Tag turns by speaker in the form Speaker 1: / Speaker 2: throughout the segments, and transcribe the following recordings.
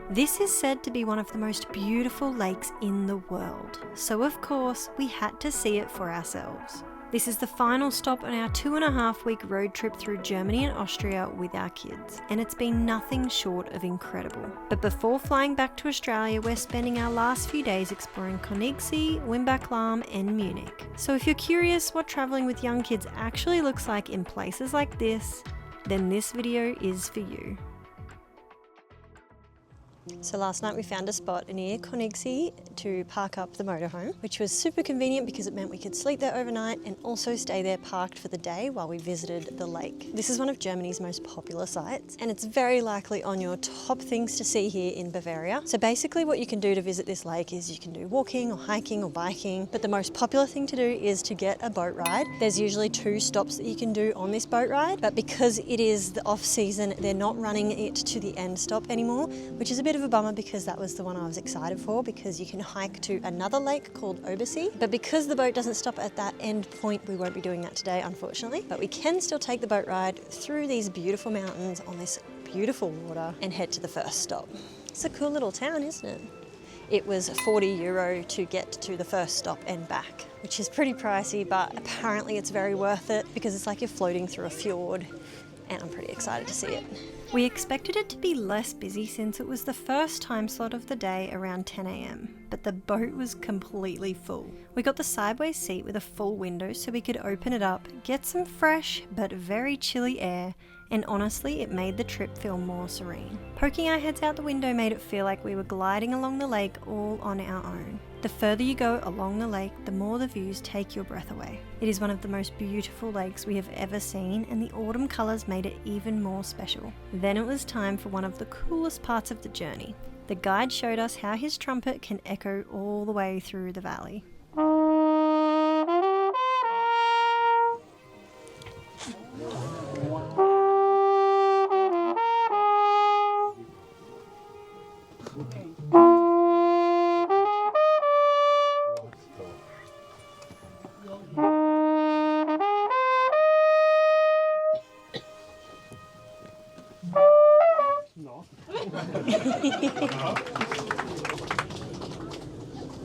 Speaker 1: This is said to be one of the most beautiful lakes in the world, so of course we had to see it for ourselves. This is the final stop on our 2.5-week road trip through Germany and Austria with our kids, and it's been nothing short of incredible. But before flying back to Australia, we're spending our last few days exploring Königssee, Wimbachklamm and Munich. So if you're curious what travelling with young kids actually looks like in places like this, then this video is for you. So last night we found a spot near Konigssee to park up the motorhome, which was super convenient because it meant we could sleep there overnight and also stay there parked for the day while we visited the lake. This is one of Germany's most popular sites, and it's very likely on your top things to see here in Bavaria. So basically what you can do to visit this lake is you can do walking or hiking or biking, but the most popular thing to do is to get a boat ride. There's usually 2 stops that you can do on this boat ride, but because it is the off season, they're not running it to the end stop anymore, which is a bit of a bummer because that was the one I was excited for, because you can hike to another lake called Obersee. But because the boat doesn't stop at that end point, we won't be doing that today, unfortunately. But we can still take the boat ride through these beautiful mountains on this beautiful water and head to the first stop. It's a cool little town, isn't it? It was €40 to get to the first stop and back, which is pretty pricey, but apparently it's very worth it because it's like you're floating through a fjord, and I'm pretty excited to see it. We expected it to be less busy since it was the first time slot of the day around 10 AM, but the boat was completely full. We got the sideways seat with a full window so we could open it up, get some fresh but very chilly air, and honestly it made the trip feel more serene. Poking our heads out the window made it feel like we were gliding along the lake all on our own. The further you go along the lake, the more the views take your breath away. It is one of the most beautiful lakes we have ever seen, and the autumn colours made it even more special. Then it was time for one of the coolest parts of the journey. The guide showed us how his trumpet can echo all the way through the valley.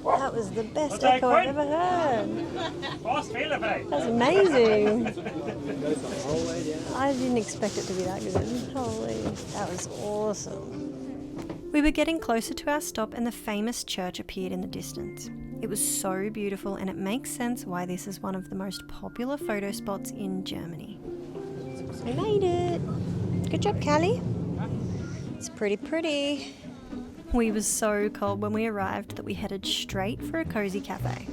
Speaker 1: That was the best echo I've ever heard. That's amazing. I didn't expect it to be that good. Holy, that was awesome. We were getting closer to our stop and the famous church appeared in the distance. It was so beautiful, and it makes sense why this is one of the most popular photo spots in Germany. We made it. Good job, Callie. It's pretty. We was so cold when we arrived that we headed straight for a cozy cafe.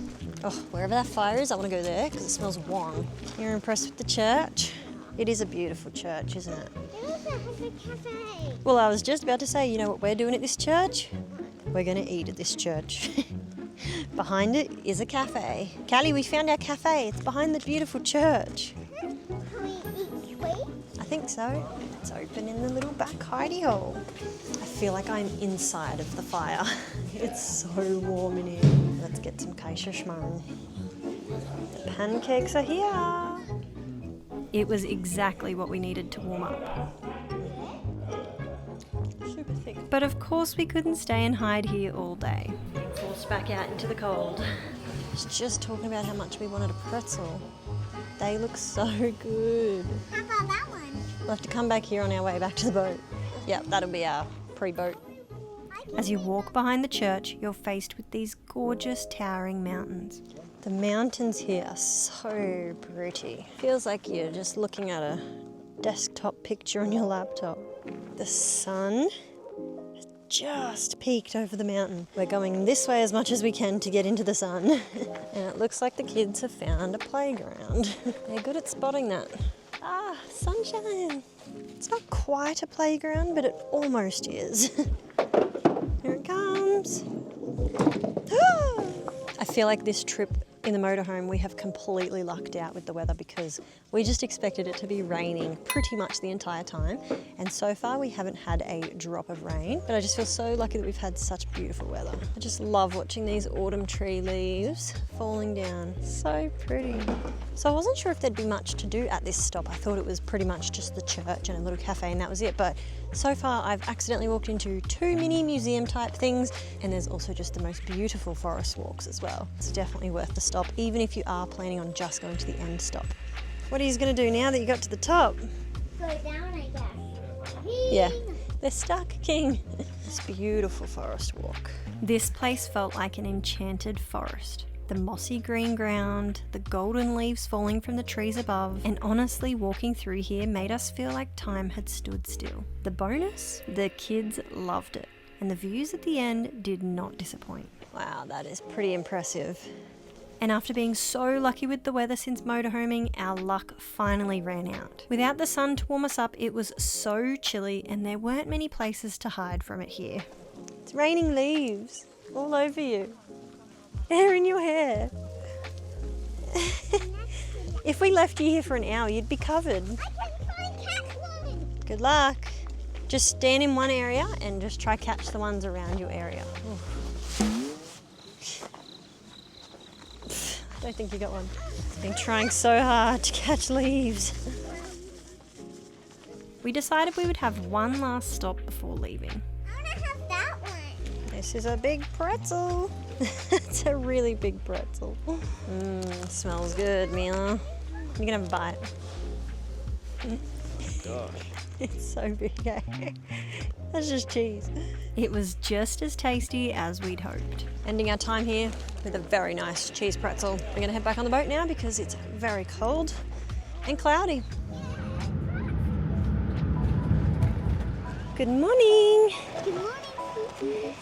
Speaker 1: Oh, wherever that fire is, I want to go there because it smells warm. You're impressed with the church? It is a beautiful church, isn't it?
Speaker 2: It also has a cafe.
Speaker 1: Well, I was just about to say, you know what we're doing at this church? We're going to eat at this church. Behind it is a cafe. Callie, we found our cafe. It's behind the beautiful church.
Speaker 2: Can we eat sweet?
Speaker 1: I think so. It's open in the little back hidey hole. I feel like I'm inside of the fire. It's so warm in here. Let's get some Kaiserschmarrn. The pancakes are here. It was exactly what we needed to warm up. Super thick. But of course we couldn't stay and hide here all day. Forced back out into the cold. I was just talking about how much we wanted a pretzel. They look so good.
Speaker 2: How about that one?
Speaker 1: We'll have to come back here on our way back to the boat. Yep, that'll be our pre-boat. As you walk behind the church, you're faced with these gorgeous towering mountains. The mountains here are so pretty. Feels like you're just looking at a desktop picture on your laptop. The sun has just peeked over the mountain. We're going this way as much as we can to get into the sun. And it looks like the kids have found a playground. They're good at spotting that. Ah, sunshine. It's not quite a playground, but it almost is. Here it comes. I feel like this trip In the motorhome, we have completely lucked out with the weather because we just expected it to be raining pretty much the entire time. And so far we haven't had a drop of rain, but I just feel so lucky that we've had such beautiful weather. I just love watching these autumn tree leaves falling down. So pretty. So I wasn't sure if there'd be much to do at this stop. I thought it was pretty much just the church and a little cafe and that was it. But so far I've accidentally walked into 2 mini museum type things, and there's also just the most beautiful forest walks as well. It's definitely worth the stop, even if you are planning on just going to the end stop. What are you going to do now that you got to the top?
Speaker 2: Go down, I guess.
Speaker 1: Yeah, they're stuck, King. This beautiful forest walk. This place felt like an enchanted forest. The mossy green ground, the golden leaves falling from the trees above, and honestly walking through here made us feel like time had stood still. The bonus? The kids loved it, and the views at the end did not disappoint. Wow, that is pretty impressive. And after being so lucky with the weather since motorhoming, our luck finally ran out. Without the sun to warm us up, it was so chilly and there weren't many places to hide from it here. It's raining leaves all over you. They're in your hair. If we left you here for an hour, you'd be covered.
Speaker 2: I can find Catwoman.
Speaker 1: Good luck. Just stand in one area and just try catch the ones around your area. I don't think you got one. I've been trying so hard to catch leaves. We decided we would have one last stop before leaving.
Speaker 2: I want to have that one.
Speaker 1: This is a big pretzel. It's a really big pretzel. Smells good, Mila. You can have a bite.
Speaker 3: Gosh.
Speaker 1: It's so big, eh? That's just cheese. It was just as tasty as we'd hoped. Ending our time here with a very nice cheese pretzel. We're going to head back on the boat now because it's very cold and cloudy. Good morning.
Speaker 2: Good morning, Susie.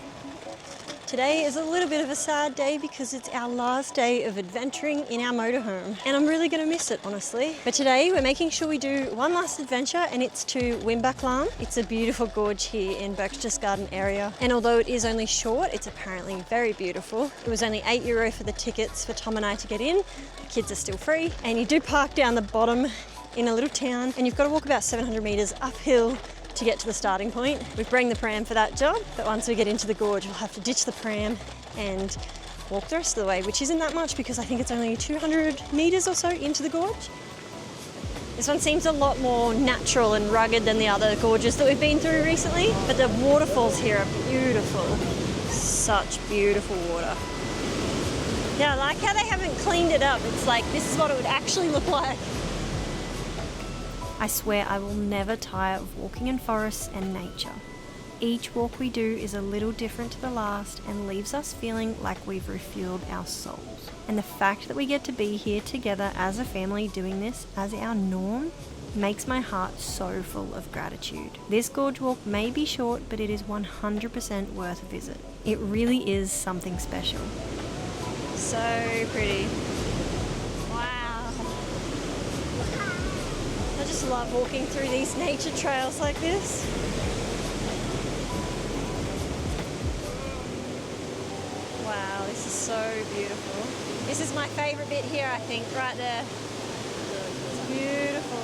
Speaker 1: Today is a little bit of a sad day because it's our last day of adventuring in our motorhome, and I'm really going to miss it, honestly. But today we're making sure we do one last adventure, and it's to Wimbachklamm. It's a beautiful gorge here in Berchtesgaden area, and although it is only short, it's apparently very beautiful. It was only €8 for the tickets for Tom and I to get in. The kids are still free, and you do park down the bottom in a little town, and you've got to walk about 700 metres uphill to get to the starting point. We bring the pram for that job, but once we get into the gorge, we'll have to ditch the pram and walk the rest of the way, which isn't that much because I think it's only 200 metres or so into the gorge. This one seems a lot more natural and rugged than the other gorges that we've been through recently, but the waterfalls here are beautiful. Such beautiful water. Yeah, I like how they haven't cleaned it up. It's like, this is what it would actually look like. I swear I will never tire of walking in forests and nature. Each walk we do is a little different to the last and leaves us feeling like we've refueled our souls. And the fact that we get to be here together as a family doing this as our norm makes my heart so full of gratitude. This gorge walk may be short, but it is 100% worth a visit. It really is something special. So pretty. I just love walking through these nature trails like this. Wow, this is so beautiful. This is my favourite bit here, I think, right there. It's beautiful.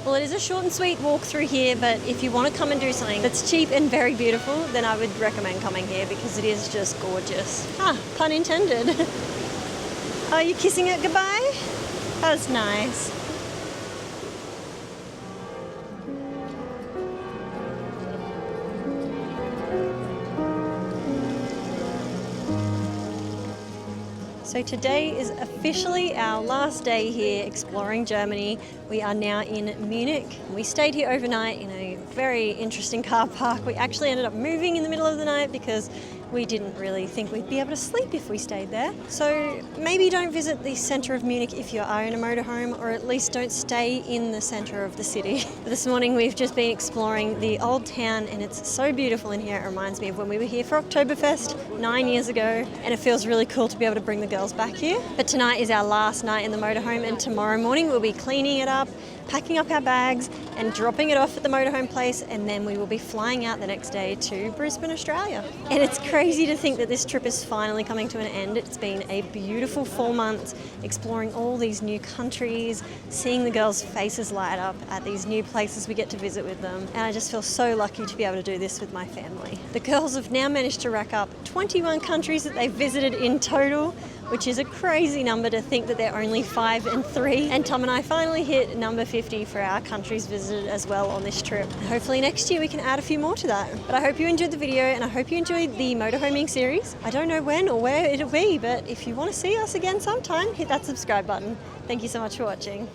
Speaker 1: Well, it is a short and sweet walk through here, but if you want to come and do something that's cheap and very beautiful, then I would recommend coming here because it is just gorgeous. Ah, pun intended. Are you kissing it goodbye? That's nice. So today is officially our last day here exploring Germany. We are now in Munich. We stayed here overnight in a very interesting car park. We actually ended up moving in the middle of the night because we didn't really think we'd be able to sleep if we stayed there. So maybe don't visit the centre of Munich if you are in a motorhome, or at least don't stay in the centre of the city. This morning we've just been exploring the Old Town and it's so beautiful in here. It reminds me of when we were here for Oktoberfest 9 years ago, and it feels really cool to be able to bring the girls back here. But tonight is our last night in the motorhome, and tomorrow morning we'll be cleaning it up, packing up our bags and dropping it off at the motorhome place, and then we will be flying out the next day to Brisbane, Australia. And it's crazy to think that this trip is finally coming to an end. It's been a beautiful 4 months exploring all these new countries, seeing the girls' faces light up at these new places we get to visit with them, and I just feel so lucky to be able to do this with my family. The girls have now managed to rack up 21 countries that they've visited in total, which is a crazy number to think that they're only 5 and 3. And Tom and I finally hit number 50 for our countries visited as well on this trip. Hopefully next year we can add a few more to that. But I hope you enjoyed the video, and I hope you enjoyed the motorhoming series. I don't know when or where it'll be, but if you want to see us again sometime, hit that subscribe button. Thank you so much for watching.